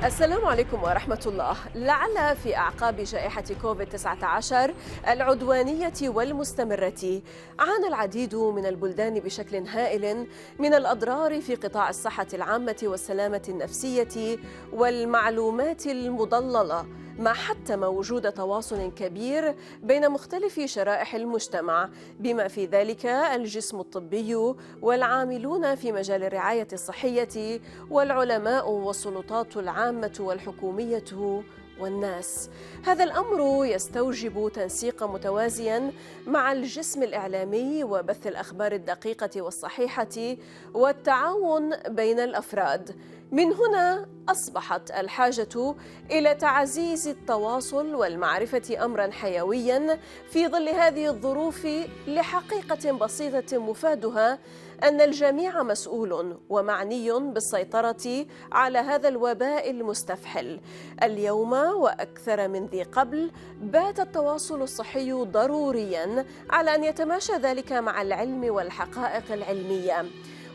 السلام عليكم ورحمة الله. لعل في أعقاب جائحة كوفيد-19 العدوانية والمستمرة عانى العديد من البلدان بشكل هائل من الأضرار في قطاع الصحة العامة والسلامة النفسية والمعلومات المضللة، ما حتم وجود تواصل كبير بين مختلف شرائح المجتمع بما في ذلك الجسم الطبي والعاملون في مجال الرعاية الصحية والعلماء والسلطات العامة والحكومية والناس. هذا الأمر يستوجب تنسيق متوازيا مع الجسم الإعلامي وبث الأخبار الدقيقة والصحيحة والتعاون بين الأفراد. من هنا أصبحت الحاجة إلى تعزيز التواصل والمعرفة أمرا حيويا في ظل هذه الظروف لحقيقة بسيطة مفادها أن الجميع مسؤول ومعني بالسيطرة على هذا الوباء المستفحل. اليوم وأكثر من ذي قبل بات التواصل الصحي ضروريا على أن يتماشى ذلك مع العلم والحقائق العلمية،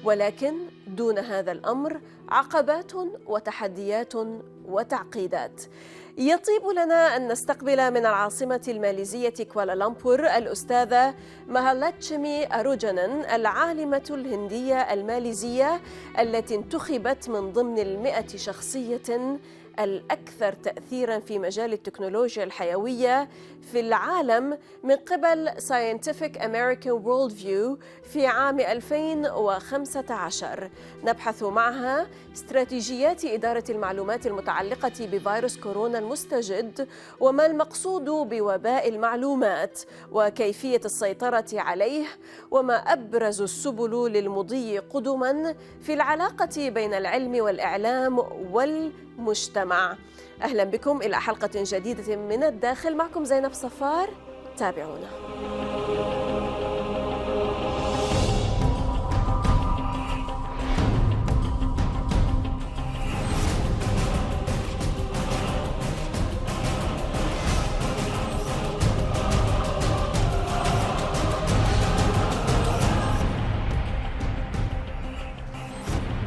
ولكن دون هذا الأمر عقبات وتحديات وتعقيدات. يطيب لنا أن نستقبل من العاصمة الماليزية كوالالمبور الأستاذة مهالتشمي أروجانان، العالمة الهندية الماليزية التي انتخبت من ضمن 100 شخصية الأكثر تأثيراً في مجال التكنولوجيا الحيوية في العالم من قبل Scientific American Worldview في عام 2015. نبحث معها استراتيجيات إدارة المعلومات المتعلقة بفيروس كورونا المستجد، وما المقصود بوباء المعلومات، وكيفية السيطرة عليه، وما أبرز السبل للمضي قدماً في العلاقة بين العلم والإعلام والمجتمع. أهلا بكم إلى حلقة جديدة من الداخل، معكم زينب صفار، تابعونا.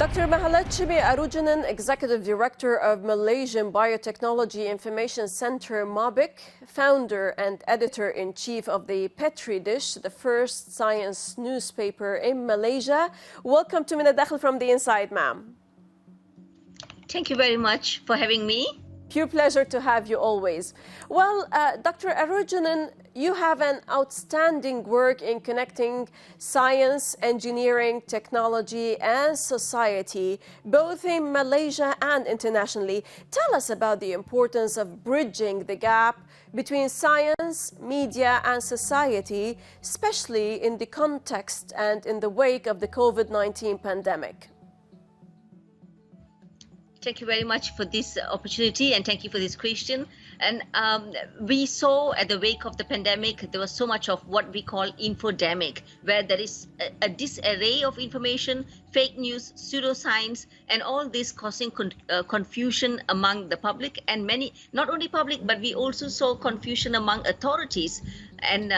Dr. Mehaaltchmi Aroogananan, Executive Director of Malaysian Biotechnology Information Center MABIC, founder and editor-in-chief of the Petri Dish, the first science newspaper in Malaysia. Welcome to Min Al-Dakhil from the inside, ma'am. Thank you very much for having me. Pure pleasure to have you always. Well, Dr. Aroogananan, you have an outstanding work in connecting science, engineering, technology, and society, both in Malaysia and internationally. Tell us about the importance of bridging the gap between science, media, and society, especially in the context and in the wake of the COVID-19 pandemic. Thank you very much for this opportunity, and thank you for this question. And we saw at the wake of the pandemic, there was so much of what we call infodemic, where there is a disarray of information, fake news, pseudoscience, and all this causing confusion among the public, and many, not only public, but we also saw confusion among authorities and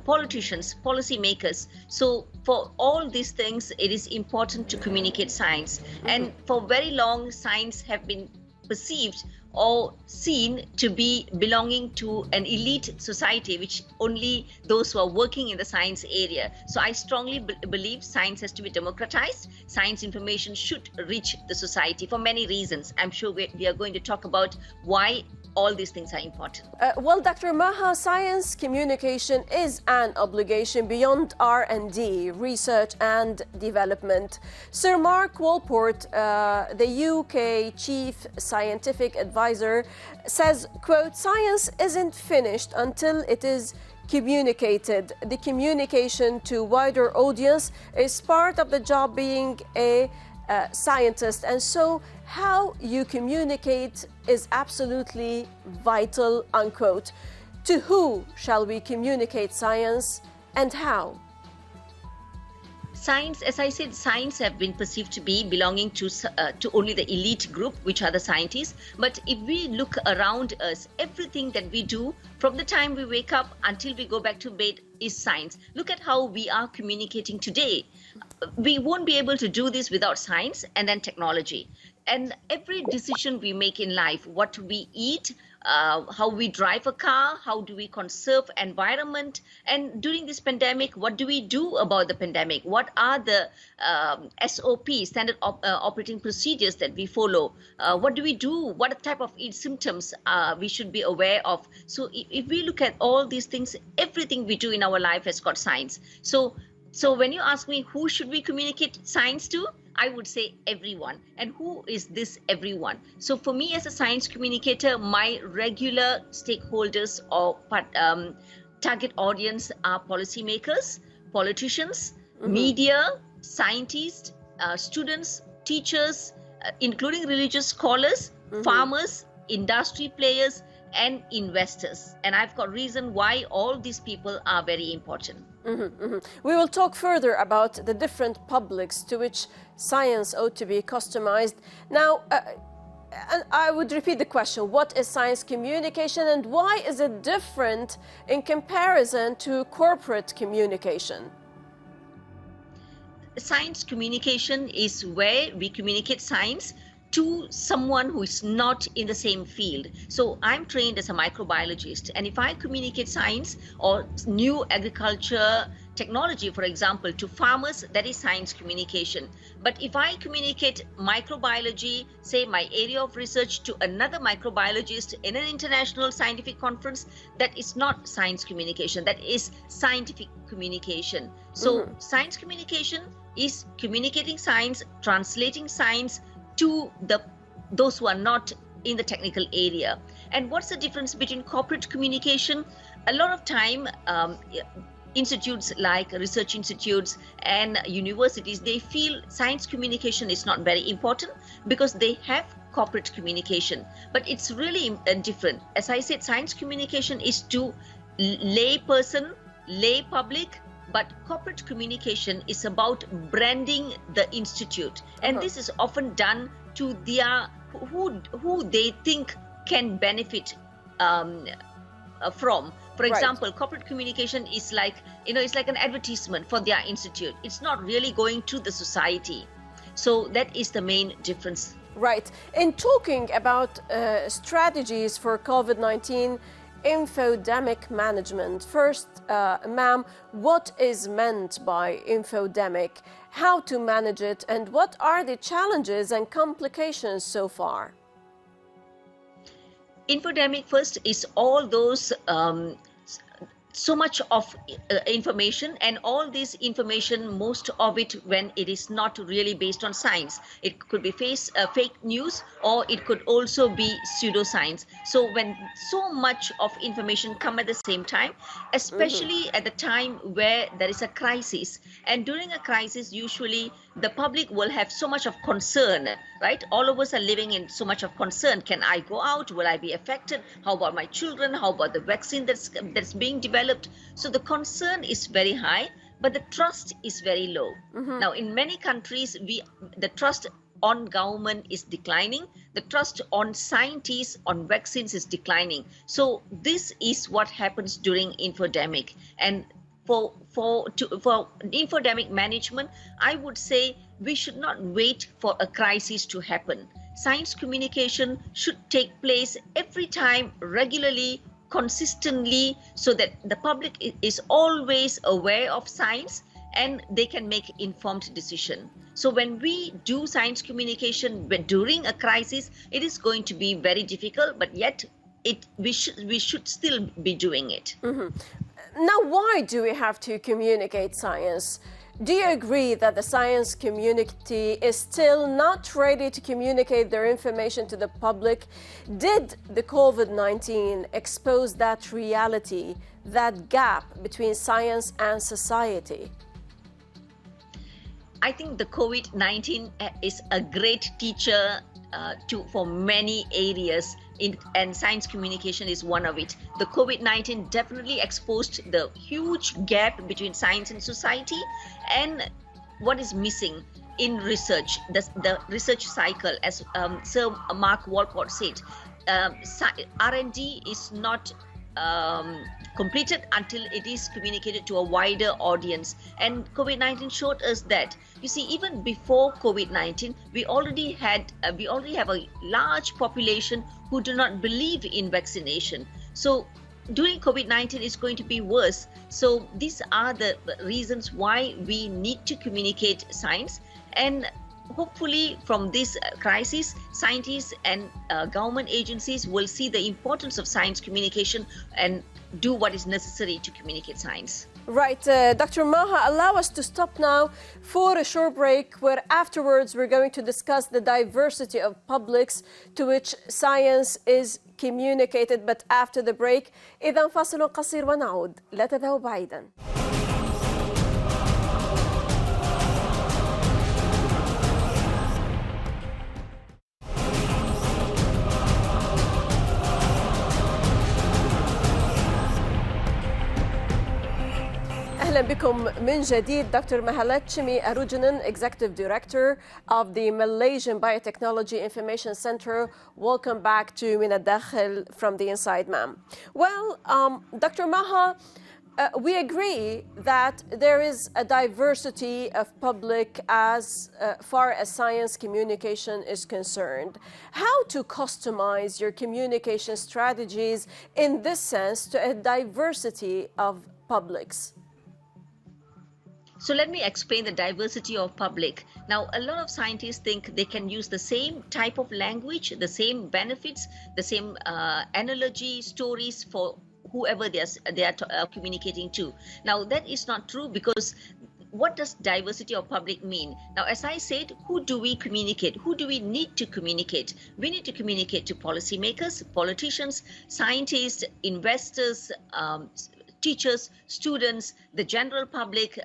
politicians, policymakers. So for all these things, it is important to communicate science. And for very long, science have been perceived or seen to be belonging to an elite society, which only those who are working in the science area. So I strongly believe science has to be democratized. Science information should reach the society for many reasons. I'm sure we are going to talk about why all these things are important. Well, Dr. Maha, science communication is an obligation beyond R&D, research and development. Sir Mark Walport, the UK Chief Scientific Advisor, says, quote, "Science isn't finished until it is communicated. The communication to wider audience is part of the job being a scientist, and so how you communicate is absolutely vital," unquote. To who shall we communicate science and how? Science, as I said, science have been perceived to be belonging to only the elite group, which are the scientists. But if we look around us, everything that we do from the time we wake up until we go back to bed is science. Look at how we are communicating today. We won't be able to do this without science and then technology. And every decision we make in life, what we eat, how we drive a car, how do we conserve environment, and during this pandemic, what do we do about the pandemic? What are the SOP, standard operating procedures that we follow? What do we do? What type of symptoms we should be aware of? So if we look at all these things, everything we do in our life has got science. So when you ask me who should we communicate science to, I would say everyone. And who is this everyone? So for me as a science communicator, my regular stakeholders or target audience are policymakers, politicians, media, scientists, students, teachers, including religious scholars, farmers, industry players, and investors. And I've got reason why all these people are very important. We will talk further about the different publics to which science ought to be customized. Now, and I would repeat the question, what is science communication and why is it different in comparison to corporate communication? Science communication is where we communicate science to someone who is not in the same field. So I'm trained as a microbiologist, and if I communicate science or new agriculture technology, for example, to farmers, that is science communication. But if I communicate microbiology, say my area of research, to another microbiologist in an international scientific conference, that is not science communication, that is scientific communication. So science communication is communicating science, translating science to those who are not in the technical area. And what's the difference between corporate communication? A lot of time, institutes like research institutes and universities, they feel science communication is not very important because they have corporate communication. But it's really different. As I said, science communication is to lay person, lay public, but corporate communication is about branding the institute. And this is often done to their who they think can benefit from. For example, corporate communication is like, it's like an advertisement for their institute. It's not really going to the society. So that is the main difference. Right. In talking about strategies for COVID-19 infodemic management, first, ma'am, what is meant by infodemic, how to manage it, and what are the challenges and complications so far? Infodemic first is all those so much of information, and all this information, most of it when it is not really based on science. It could be fake news, or it could also be pseudoscience. So when so much of information come at the same time, especially at the time where there is a crisis, and during a crisis usually the public will have so much of concern, right? All of us are living in so much of concern. Can I go out? Will I be affected? How about my children? How about the vaccine that's being developed? So the concern is very high, but the trust is very low. Now, in many countries, the trust on government is declining. The trust on scientists, on vaccines is declining. So this is what happens during infodemic. And for infodemic management, I would say we should not wait for a crisis to happen. Science communication should take place every time, regularly, consistently, so that the public is always aware of science and they can make informed decision. So when we do science communication during a crisis, it is going to be very difficult, but yet we should still be doing it. Now, why do we have to communicate science? Do you agree that the science community is still not ready to communicate their information to the public? Did the COVID-19 expose that reality, that gap between science and society? I think the COVID-19 is a great teacher for many areas, and science communication is one of it. The COVID-19 definitely exposed the huge gap between science and society, and what is missing in research, the research cycle, as Sir Mark Walcott said. R&D is not completed until it is communicated to a wider audience. And COVID-19 showed us that. You see, even before COVID-19, we already have a large population who do not believe in vaccination. So during COVID-19, it's going to be worse. So these are the reasons why we need to communicate science. And hopefully from this crisis, scientists and government agencies will see the importance of science communication and do what is necessary to communicate science. Right. Dr. Maha, allow us to stop now for a short break, where afterwards we're going to discuss the diversity of publics to which science is communicated. But after the break, إذا فاصل قصير ونعود. لا تذهبوا بعيدا. أهلا بكم من جديد. Dr. مهالتشمي أروجانان, Executive Director of the Malaysian Biotechnology Information Center. Welcome back to الداخل from the inside, ma'am. Well, Dr. Maha, we agree that there is a diversity of public as far as science communication is concerned. How to customize your communication strategies in this sense to a diversity of publics? So let me explain the diversity of public. Now, a lot of scientists think they can use the same type of language, the same benefits, the same analogy, stories for whoever they are communicating to. Now, that is not true, because what does diversity of public mean? Now, as I said, who do we communicate? Who do we need to communicate? We need to communicate to policymakers, politicians, scientists, investors, teachers, students, the general public,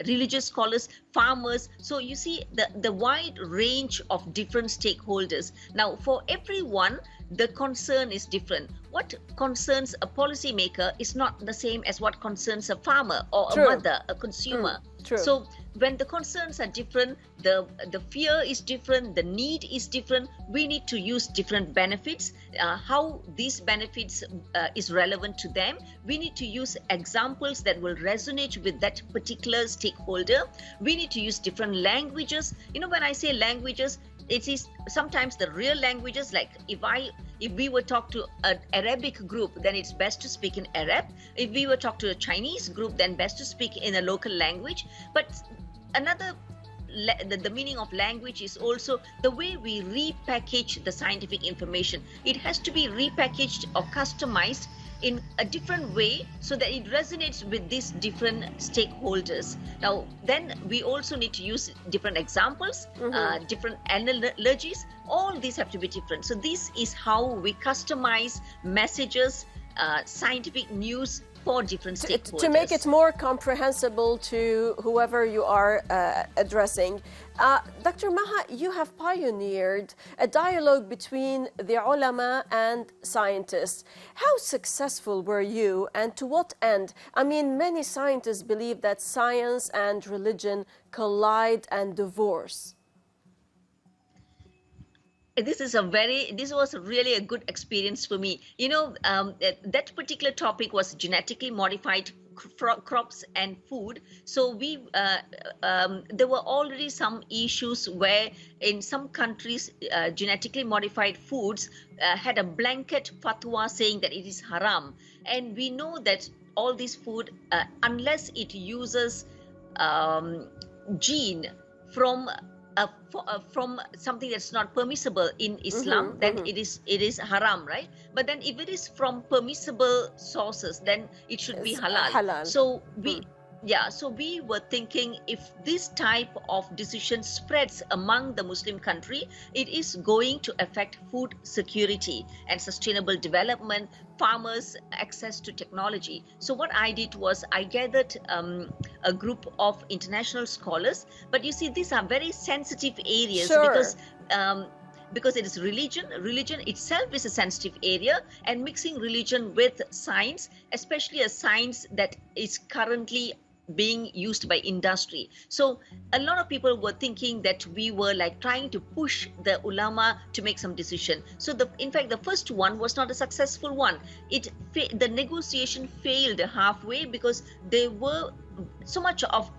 religious scholars, farmers. So you see the wide range of different stakeholders. Now, for everyone, the concern is different. What concerns a policymaker is not the same as what concerns a farmer or a mother, a consumer. True. So when the concerns are different, the fear is different, the need is different, we need to use different benefits, how these benefits is relevant to them. We need to use examples that will resonate with that particular stakeholder. We need to use different languages. You know, when I say languages, it is sometimes the real languages. Like if we were talk to an Arabic group, then it's best to speak in Arab. If we were talk to a Chinese group, then best to speak in a local language. But the meaning of language is also the way we repackage the scientific information. It has to be repackaged or customized in a different way so that it resonates with these different stakeholders. Now, then we also need to use different examples, different analogies. All these have to be different. So this is how we customize messages, scientific news for different stakeholders. To make it more comprehensible to whoever you are addressing. Dr. Maha, you have pioneered a dialogue between the ulama and scientists. How successful were you, and to what end? I mean, many scientists believe that science and religion collide and divorce. This was really a good experience for me. You know, that particular topic was genetically modified crops and food. So there were already some issues where in some countries genetically modified foods had a blanket fatwa saying that it is haram. And we know that all this food, unless it uses gene from something that's not permissible in Islam, then it is haram, right? But then if it is from permissible sources, then it should be halal. So we were thinking, if this type of decision spreads among the Muslim country, it is going to affect food security and sustainable development, farmers' access to technology. So what I did was I gathered a group of international scholars, but you see, these are very sensitive areas because it is religion. Religion itself is a sensitive area, and mixing religion with science, especially a science that is currently being used by industry. So a lot of people were thinking that we were like trying to push the ulama to make some decision. So in fact, the first one was not a successful one. The negotiation failed halfway because there were so much of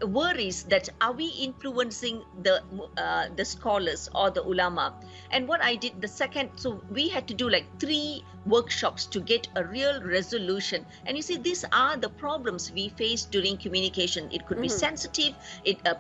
worries that are we influencing the scholars or the ulama. And what I did the second, so we had to do like 3 workshops to get a real resolution. And you see, these are the problems we face during communication. It could be sensitive,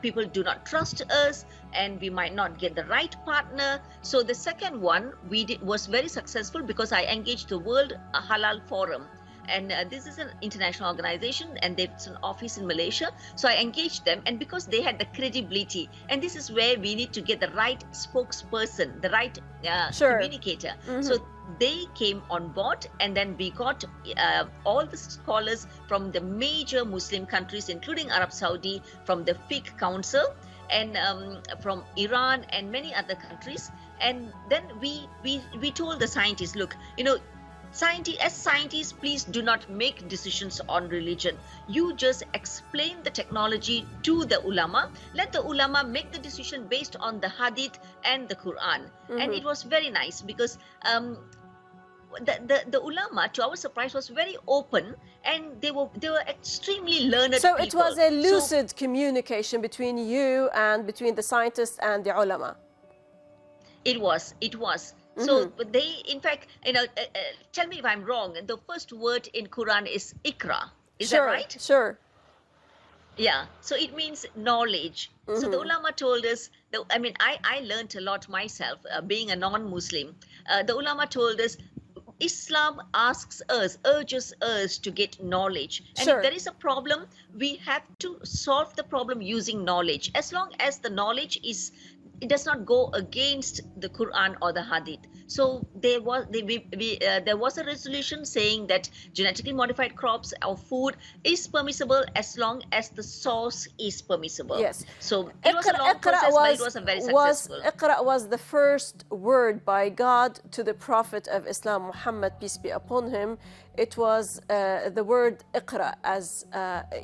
people do not trust us, and we might not get the right partner. So the second one we did was very successful because I engaged the World Halal Forum. And this is an international organization, and they've an office in Malaysia. So I engaged them, and because they had the credibility, and this is where we need to get the right spokesperson, the right communicator. So they came on board, and then we got all the scholars from the major Muslim countries, including Arab Saudi, from the Fiqh Council, and from Iran and many other countries. And then we told the scientists, look, as scientists, please do not make decisions on religion. You just explain the technology to the ulama. Let the ulama make the decision based on the hadith and the Quran. And it was very nice because the ulama, to our surprise, was very open, and they were extremely learned so people. It was a lucid communication between you and between the scientists and the ulama. It was. So they, in fact, tell me if I'm wrong. The first word in Quran is ikra. Is that right? Sure. Yeah. So it means knowledge. So the ulama told us. I learned a lot myself, being a non-Muslim. The ulama told us, Islam urges us to get knowledge. And if there is a problem, we have to solve the problem using knowledge. As long as the knowledge it does not go against the Quran or the Hadith. So there was a resolution saying that genetically modified crops or food is permissible as long as the source is permissible. Yes. So it was a long process, but it was a very successful. Iqra was the first word by God to the Prophet of Islam, Muhammad, peace be upon him. It was the word Iqra, as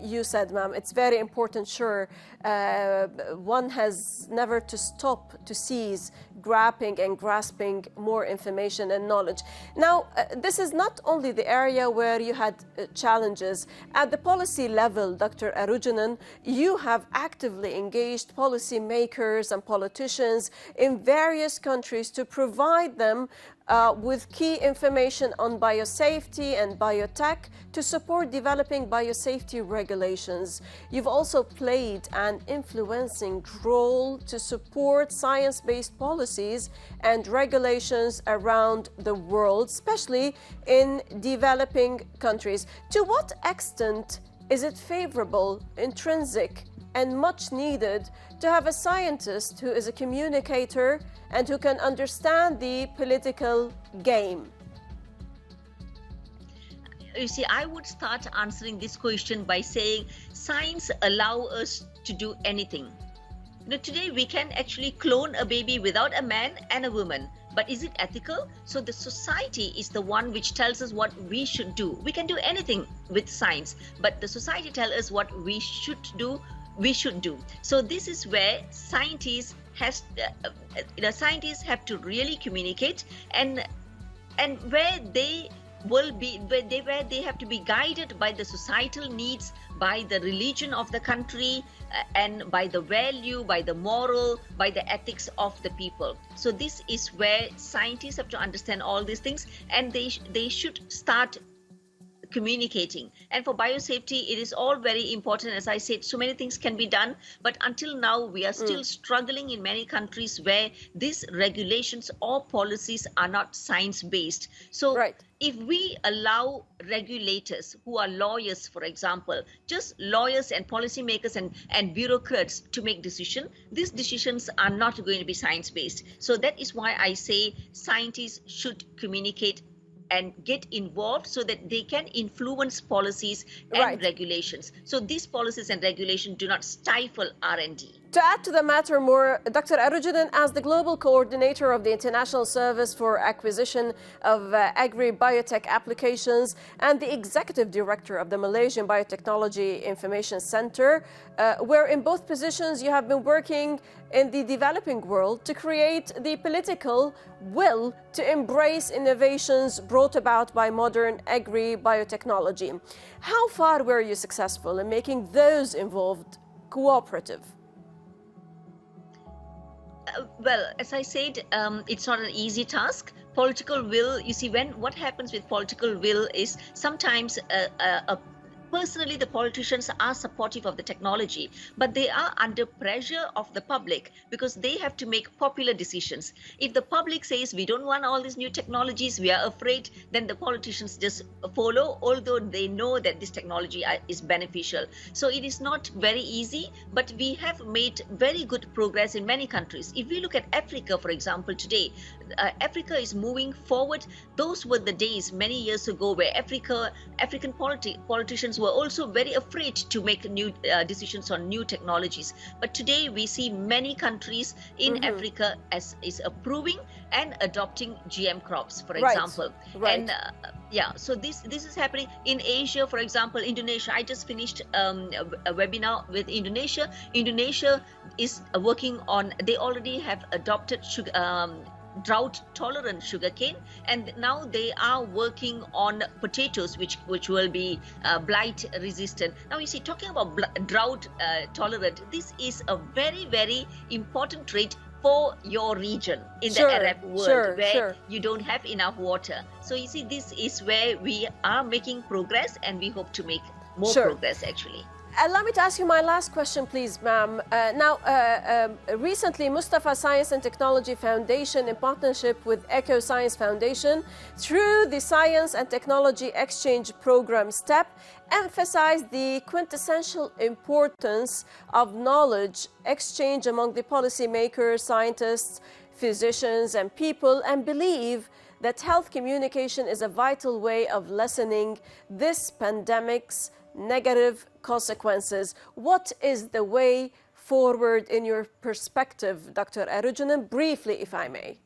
you said, ma'am. It's very important, sure. One has never to stop to seize grabbing and grasping more information and knowledge. Now, this is not only the area where you had challenges. At the policy level, Dr. Aroogananan, you have actively engaged policymakers and politicians in various countries to provide them with key information on biosafety and biotech to support developing biosafety regulations. You've also played an influencing role to support science-based policies and regulations around the world, especially in developing countries. To what extent is it favorable, intrinsic, and much needed to have a scientist who is a communicator and who can understand the political game? You see, I would start answering this question by saying science allows us to do anything. Today we can actually clone a baby without a man and a woman. But is it ethical? So the society is the one which tells us what we should do. We can do anything with science, but the society tells us what we should do. So this is where scientists have to really communicate, and where they have to be guided by the societal needs, by the religion of the country, and by the value, by the moral, by the ethics of the people. So this is where scientists have to understand all these things, and they should start communicating. And for biosafety, it is all very important. As I said, so many things can be done, but until now we are still struggling in many countries where these regulations or policies are not science-based. So if we allow regulators who are lawyers, for example, just lawyers and policymakers and bureaucrats to make decisions, these decisions are not going to be science-based. So that is why I say scientists should communicate and get involved so that they can influence policies and regulations. So these policies and regulations do not stifle R&D. To add to the matter more, Dr. Aروجانان, as the global coordinator of the International Service for Acquisition of Agri-Biotech Applications and the executive director of the Malaysian Biotechnology Information Center, where in both positions you have been working in the developing world to create the political will to embrace innovations brought about by modern agri-biotechnology. How far were you successful in making those involved cooperative? Well, as I said, it's not an easy task. Political will, you see, what happens with political will is sometimes personally, the politicians are supportive of the technology, but they are under pressure of the public because they have to make popular decisions. If the public says we don't want all these new technologies, we are afraid, then the politicians just follow, although they know that this technology is beneficial. So it is not very easy, but we have made very good progress in many countries. If we look at Africa, for example, today, Africa is moving forward. Those were the days many years ago where African politicians were also very afraid to make new decisions on new technologies. But today we see many countries in Africa is approving and adopting GM crops, for example. And so this is happening in Asia, for example, Indonesia. I just finished a webinar with Indonesia. Indonesia is working on, they already have adopted drought-tolerant sugarcane, and now they are working on potatoes, which will be blight-resistant. Now, you see, talking about drought-tolerant, this is a very, very important trait for your region in the Arab world where you don't have enough water. So, you see, this is where we are making progress, and we hope to make more progress, actually. Allow me to ask you my last question, please, ma'am. Recently, Mustafa Science and Technology Foundation, in partnership with Eco Science Foundation, through the Science and Technology Exchange Program STEP, emphasized the quintessential importance of knowledge exchange among the policymakers, scientists, physicians, and people, and believe that health communication is a vital way of lessening this pandemic's negative consequences. What is the way forward in your perspective, Dr. Aروجانان? Briefly, if I may.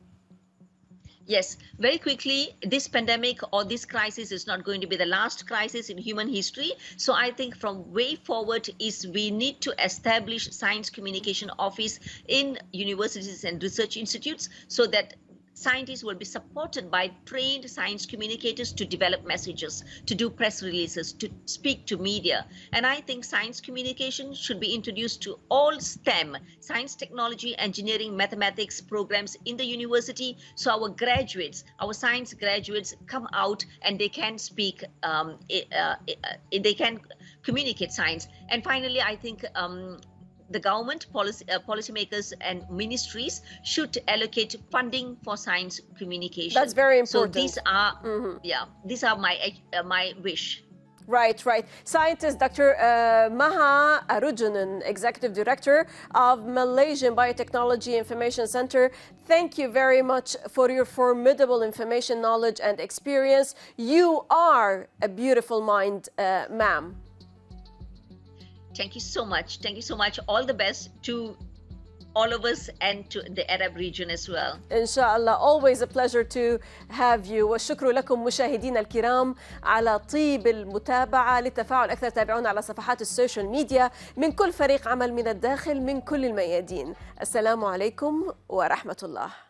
Yes, very quickly, this pandemic or this crisis is not going to be the last crisis in human history. So I think from way forward is we need to establish science communication office in universities and research institutes so that scientists will be supported by trained science communicators to develop messages, to do press releases, to speak to media. And I think science communication should be introduced to all STEM, science, technology, engineering, mathematics programs in the university. So our graduates, our science graduates come out and they can speak, they can communicate science. And finally, I think the government, policymakers and ministries should allocate funding for science communication. That's very important. So these are, these are my wish. Right. Scientist Dr. Maha Arójánان, Executive Director of Malaysian Biotechnology Information Center, thank you very much for your formidable information, knowledge, and experience. You are a beautiful mind, ma'am. Thank you so much. Thank you so much. All the best to all of us and to the Arab region as well. إن شاء الله. Always a pleasure to have you. والشكر لكم مشاهدينا الكرام على طيب المتابعة. للتفاعل أكثر تابعونا على صفحات السوشيال ميديا من كل فريق عمل من الداخل من كل الميادين. السلام عليكم ورحمة الله.